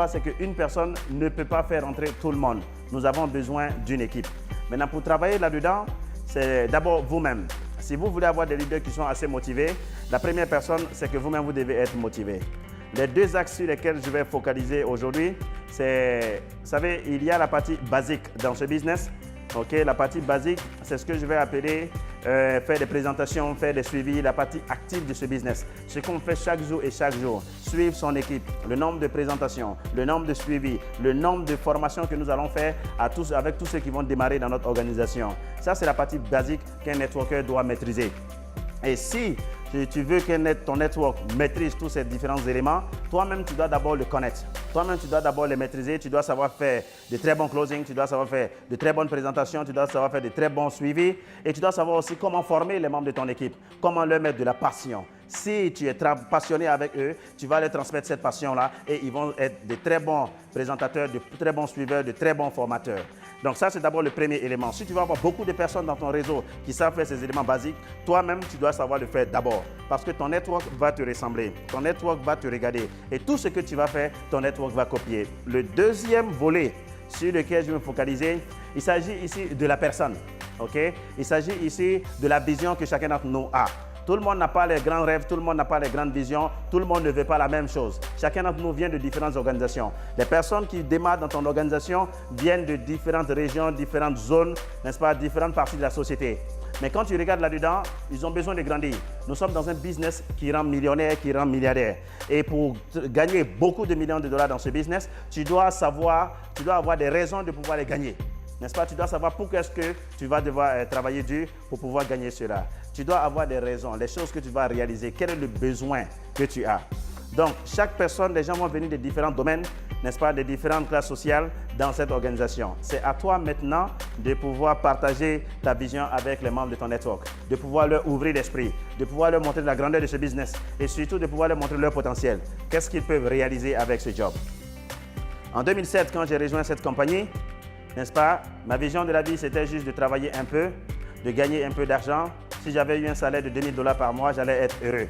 savoir, c'est qu'une personne ne peut pas faire entrer tout le monde. Nous avons besoin d'une équipe. Maintenant, pour travailler là-dedans, c'est d'abord vous-même. Si vous voulez avoir des leaders qui sont assez motivés, la première personne, c'est que vous-même, vous devez être motivé. Les deux axes sur lesquels je vais focaliser aujourd'hui, c'est, vous savez, il y a la partie basique dans ce business. Okay, la partie basique, c'est ce que je vais appeler faire des présentations, faire des suivis, la partie active de ce business. Ce qu'on fait chaque jour et chaque jour, suivre son équipe, le nombre de présentations, le nombre de suivis, le nombre de formations que nous allons faire avec tous ceux qui vont démarrer dans notre organisation. Ça, c'est la partie basique qu'un networker doit maîtriser. Et si tu veux que ton network maîtrise tous ces différents éléments, toi-même, tu dois d'abord le connaître. Toi-même, tu dois d'abord les maîtriser. Tu dois savoir faire de très bons closings, tu dois savoir faire de très bonnes présentations, tu dois savoir faire de très bons suivis. Et tu dois savoir aussi comment former les membres de ton équipe, comment leur mettre de la passion. Si tu es passionné avec eux, tu vas leur transmettre cette passion-là et ils vont être de très bons présentateurs, de très bons suiveurs, de très bons formateurs. Donc ça, c'est d'abord le premier élément. Si tu vas avoir beaucoup de personnes dans ton réseau qui savent faire ces éléments basiques, toi-même, tu dois savoir le faire d'abord. Parce que ton network va te ressembler, ton network va te regarder. Et tout ce que tu vas faire, ton network va copier. Le deuxième volet sur lequel je vais me focaliser, il s'agit ici de la personne. Okay? Il s'agit ici de la vision que chacun d'entre nous a. Tout le monde n'a pas les grands rêves, tout le monde n'a pas les grandes visions, tout le monde ne veut pas la même chose. Chacun d'entre nous vient de différentes organisations. Les personnes qui démarrent dans ton organisation viennent de différentes régions, différentes zones, n'est-ce pas, différentes parties de la société. Mais quand tu regardes là-dedans, ils ont besoin de grandir. Nous sommes dans un business qui rend millionnaire, qui rend milliardaire. Et pour gagner beaucoup de millions de dollars dans ce business, tu dois avoir des raisons de pouvoir les gagner. N'est-ce pas? Tu dois savoir pourquoi est-ce que tu vas devoir travailler dur pour pouvoir gagner cela. Tu dois avoir des raisons, les choses que tu vas réaliser. Quel est le besoin que tu as? Donc, chaque personne, les gens vont venir de différents domaines, n'est-ce pas, de différentes classes sociales dans cette organisation. C'est à toi maintenant de pouvoir partager ta vision avec les membres de ton network, de pouvoir leur ouvrir l'esprit, de pouvoir leur montrer la grandeur de ce business et surtout de pouvoir leur montrer leur potentiel. Qu'est-ce qu'ils peuvent réaliser avec ce job? En 2007, quand j'ai rejoint cette compagnie, n'est-ce pas, ma vision de la vie, c'était juste de travailler un peu, de gagner un peu d'argent. Si j'avais eu un salaire de 2000 $ par mois, j'allais être heureux.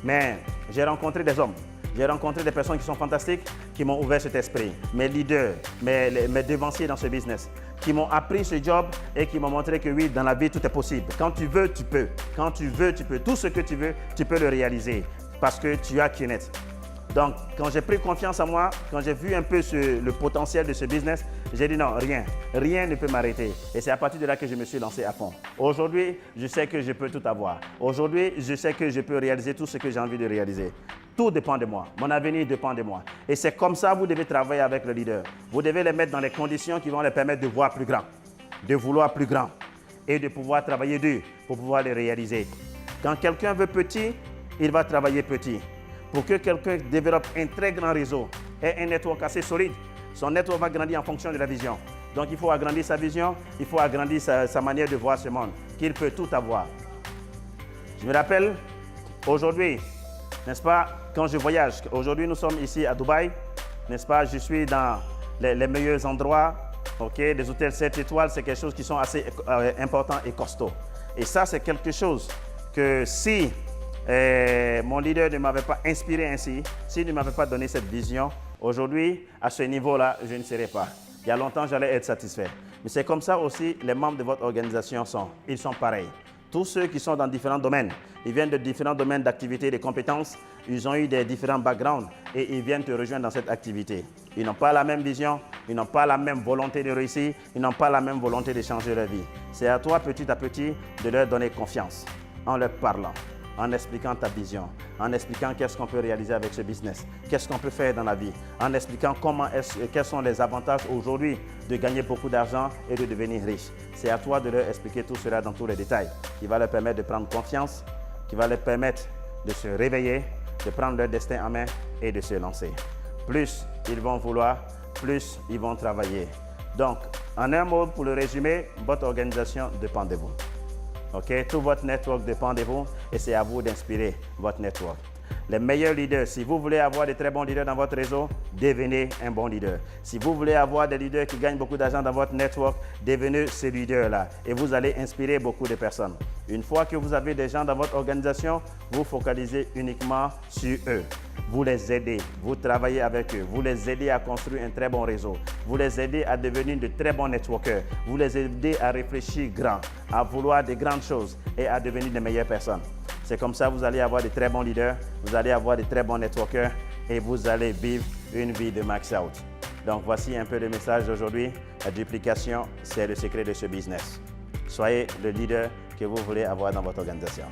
Mais j'ai rencontré des hommes, j'ai rencontré des personnes qui sont fantastiques, qui m'ont ouvert cet esprit. Mes leaders, mes devanciers dans ce business, qui m'ont appris ce job et qui m'ont montré que oui, dans la vie, tout est possible. Quand tu veux, tu peux. Quand tu veux, tu peux. Tout ce que tu veux, tu peux le réaliser parce que tu as Kenneth. Donc, quand j'ai pris confiance en moi, quand j'ai vu un peu le potentiel de ce business, j'ai dit non, rien ne peut m'arrêter. Et c'est à partir de là que je me suis lancé à fond. Aujourd'hui, je sais que je peux tout avoir. Aujourd'hui, je sais que je peux réaliser tout ce que j'ai envie de réaliser. Tout dépend de moi. Mon avenir dépend de moi. Et c'est comme ça que vous devez travailler avec le leader. Vous devez les mettre dans les conditions qui vont les permettre de voir plus grand, de vouloir plus grand et de pouvoir travailler dur pour pouvoir les réaliser. Quand quelqu'un veut petit, il va travailler petit. Pour que quelqu'un développe un très grand réseau et un network assez solide, son network va grandir en fonction de la vision. Donc, il faut agrandir sa vision, il faut agrandir sa manière de voir ce monde, qu'il peut tout avoir. Je me rappelle, aujourd'hui, n'est-ce pas, quand je voyage, aujourd'hui nous sommes ici à Dubaï, n'est-ce pas, je suis dans les meilleurs endroits, ok, des hôtels 7 étoiles, c'est quelque chose qui sont assez importants et costauds. Et ça, c'est quelque chose que si mon leader ne m'avait pas inspiré ainsi, s'il ne m'avait pas donné cette vision, aujourd'hui, à ce niveau-là, je ne serais pas. Il y a longtemps, j'allais être satisfait. Mais c'est comme ça aussi, les membres de votre organisation sont. Ils sont pareils. Tous ceux qui sont dans différents domaines, ils viennent de différents domaines d'activité et de compétences, ils ont eu des différents backgrounds et ils viennent te rejoindre dans cette activité. Ils n'ont pas la même vision, ils n'ont pas la même volonté de réussir, ils n'ont pas la même volonté de changer leur vie. C'est à toi, petit à petit, de leur donner confiance en leur parlant, en expliquant ta vision, en expliquant qu'est-ce qu'on peut réaliser avec ce business, qu'est-ce qu'on peut faire dans la vie, en expliquant quels sont les avantages aujourd'hui de gagner beaucoup d'argent et de devenir riche. C'est à toi de leur expliquer tout cela dans tous les détails, qui va leur permettre de prendre confiance, qui va leur permettre de se réveiller, de prendre leur destin en main et de se lancer. Plus ils vont vouloir, plus ils vont travailler. Donc, en un mot, pour le résumer, votre organisation dépend de vous. Okay? Tout votre network dépend de vous et c'est à vous d'inspirer votre network. Les meilleurs leaders, si vous voulez avoir de très bons leaders dans votre réseau, devenez un bon leader. Si vous voulez avoir des leaders qui gagnent beaucoup d'argent dans votre network, devenez ce leader-là et vous allez inspirer beaucoup de personnes. Une fois que vous avez des gens dans votre organisation, vous focalisez uniquement sur eux. vous les aidez, vous travaillez avec eux, vous les aidez à construire un très bon réseau, vous les aidez à devenir de très bons networkers, vous les aidez à réfléchir grand, à vouloir de grandes choses et à devenir de meilleures personnes. C'est comme ça que vous allez avoir de très bons leaders, vous allez avoir de très bons networkers et vous allez vivre une vie de max out. Donc voici un peu le message d'aujourd'hui. La duplication, c'est le secret de ce business. Soyez le leader que vous voulez avoir dans votre organisation.